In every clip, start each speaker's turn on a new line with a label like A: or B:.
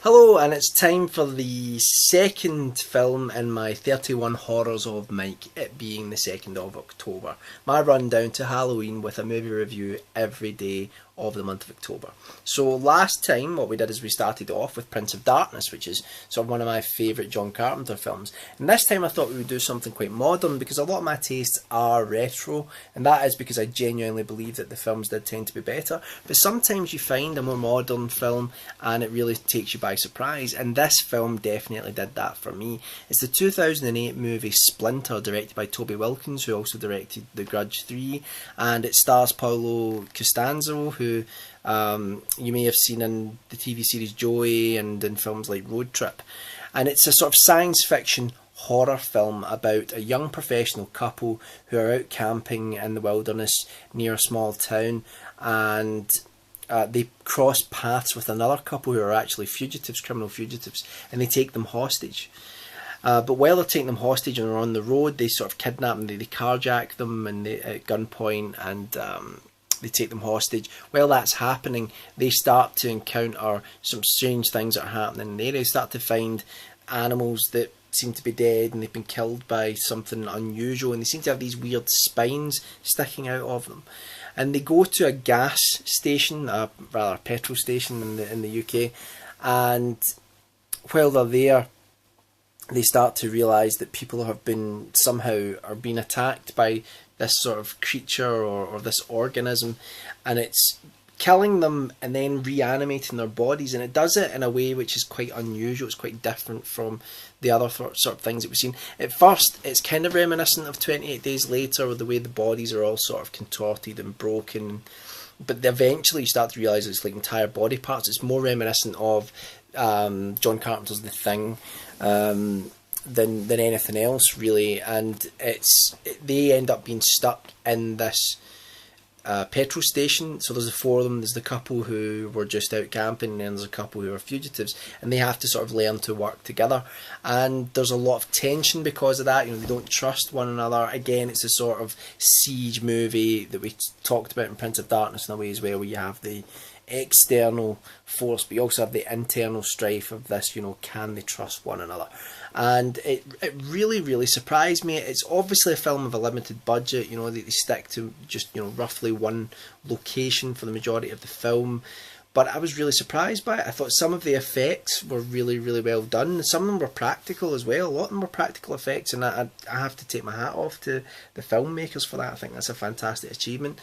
A: Hello, and it's time for the second film in my 31 Horrors of Mike, it being the 2nd of October. My rundown to Halloween with a movie review every day of the month of October. So last time what we did is we started off with Prince of Darkness, which is sort of one of my favourite John Carpenter films. And this time I thought we would do something quite modern because a lot of my tastes are retro, and that is because I genuinely believe that the films did tend to be better. But sometimes you find a more modern film and it really takes you by surprise, and this film definitely did that for me. It's the 2008 movie Splinter, directed by Toby Wilkins, who also directed The Grudge 3, and it stars Paolo Costanzo, who you may have seen in the TV series Joey and in films like Road Trip. And it's a sort of science fiction horror film about a young professional couple who are out camping in the wilderness near a small town, and they cross paths with another couple who are actually fugitives, criminal fugitives, and they take them hostage. But while they're taking them hostage and are on the road, they sort of kidnap them, they carjack them and at gunpoint, and they take them hostage. While that's happening, they start to encounter some strange things that are happening in the area. They start to find animals that seem to be dead and they've been killed by something unusual, and they seem to have these weird spines sticking out of them. And they go to a gas station, rather a petrol station in the UK, and while they're there, they start to realise that people have been are being attacked by this sort of creature or this organism, and it's killing them and then reanimating their bodies, and it does it in a way which is quite unusual. It's quite different from the other sort of things that we've seen. At first it's kind of reminiscent of 28 Days Later, with the way the bodies are all sort of contorted and broken, but eventually you start to realise it's like entire body parts. It's more reminiscent of John Carpenter's The Thing than anything else really, and they end up being stuck in this petrol station. So there's the four of them. There's the couple who were just out camping, and then there's a couple who are fugitives, and they have to sort of learn to work together. And there's a lot of tension because of that. They don't trust one another. Again, it's a sort of siege movie that we talked about in Prince of Darkness in a way as well, where you have the external force, but you also have the internal strife of this, can they trust one another? And it really, really surprised me. It's obviously a film of a limited budget, they stick to just, roughly one location for the majority of the film. But I was really surprised by it. I thought some of the effects were really, really well done. Some of them were practical as well. A lot of them were practical effects, and I have to take my hat off to the filmmakers for that. I think that's a fantastic achievement.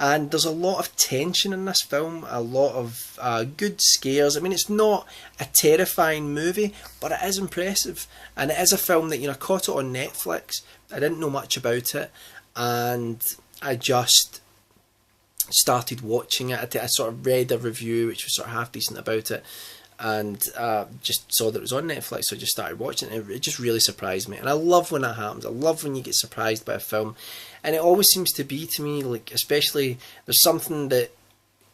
A: And there's a lot of tension in this film, a lot of good scares. I mean, it's not a terrifying movie, but it is impressive. And it is a film that, I caught it on Netflix. I didn't know much about it, and I just started watching it. I sort of read a review which was sort of half decent about it, and just saw that it was on Netflix, so I just started watching it. It just really surprised me, and I love when that happens. I love when you get surprised by a film, and it always seems to be, to me, like, especially there's something that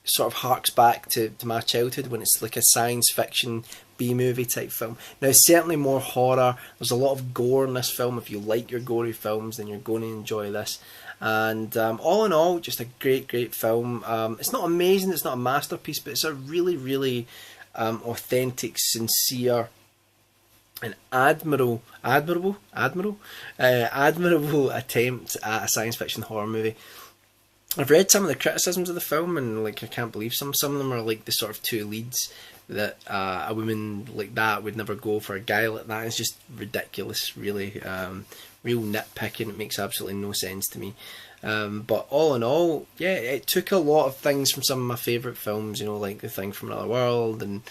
A: sort of harks back to my childhood when it's like a science fiction B-movie type film. Now, it's certainly more horror. There's a lot of gore in this film. If you like your gory films, then you're going to enjoy this. And all in all, just a great, great film. It's not amazing, it's not a masterpiece, but it's a really, really authentic, sincere, and admirable attempt at a science fiction horror movie. I've read some of the criticisms of the film, and I can't believe some of them are like the sort of two leads that a woman like that would never go for a guy like that. It's just ridiculous, really. Real nitpicking. It makes absolutely no sense to me. But all in all, yeah, it took a lot of things from some of my favourite films, like The Thing from Another World, and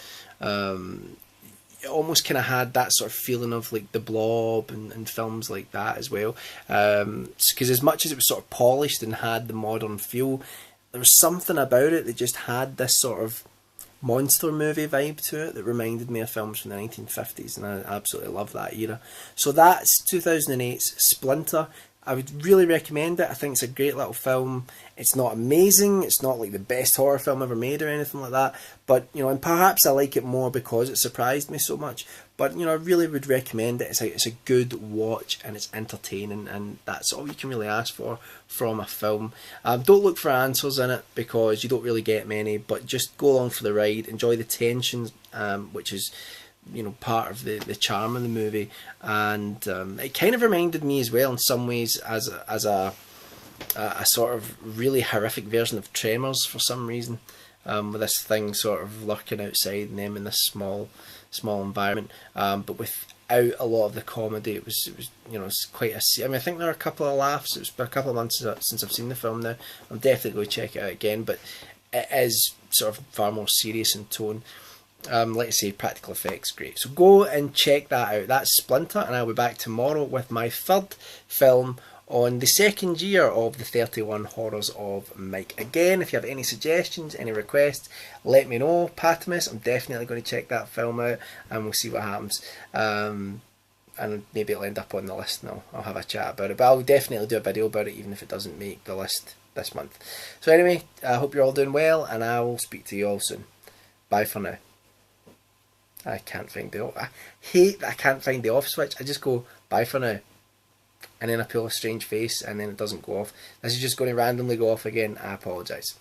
A: it almost kind of had that sort of feeling of like The Blob and films like that as well. Because as much as it was sort of polished and had the modern feel, there was something about it that just had this sort of monster movie vibe to it that reminded me of films from the 1950s, and I absolutely love that era. So that's 2008's Splinter. I would really recommend it. I think it's a great little film. It's not amazing. It's not like the best horror film ever made or anything like that. But, you know, and perhaps I like it more because it surprised me so much. But, you know, I really would recommend it. It's a good watch and it's entertaining, and that's all you can really ask for from a film. Don't look for answers in it because you don't really get many, but just go along for the ride. Enjoy the tension, which is, you know, part of the charm of the movie. And it kind of reminded me as well in some ways as a sort of really horrific version of Tremors for some reason, with this thing sort of lurking outside and them in this small environment, but without a lot of the comedy. It was you know, it's quite I mean, I think there are a couple of laughs. It's been a couple of months since I've seen the film now. I'm definitely going to check it out again, but it is sort of far more serious in tone. Like I say, practical effects great. So go and check that out. That's Splinter, and I'll be back tomorrow with my third film on the second year of the 31 Horrors of Mike. Again, if you have any suggestions, any requests, let me know. Patimus, I'm definitely going to check that film out, and we'll see what happens. And maybe it'll end up on the list, and I'll have a chat about it. But I'll definitely do a video about it, even if it doesn't make the list this month. So anyway, I hope you're all doing well, and I will speak to you all soon. Bye for now. I can't find the off. I hate that I can't find the off switch. I just go, bye for now. And then I pull a strange face and then it doesn't go off. This is just going to randomly go off again. I apologise.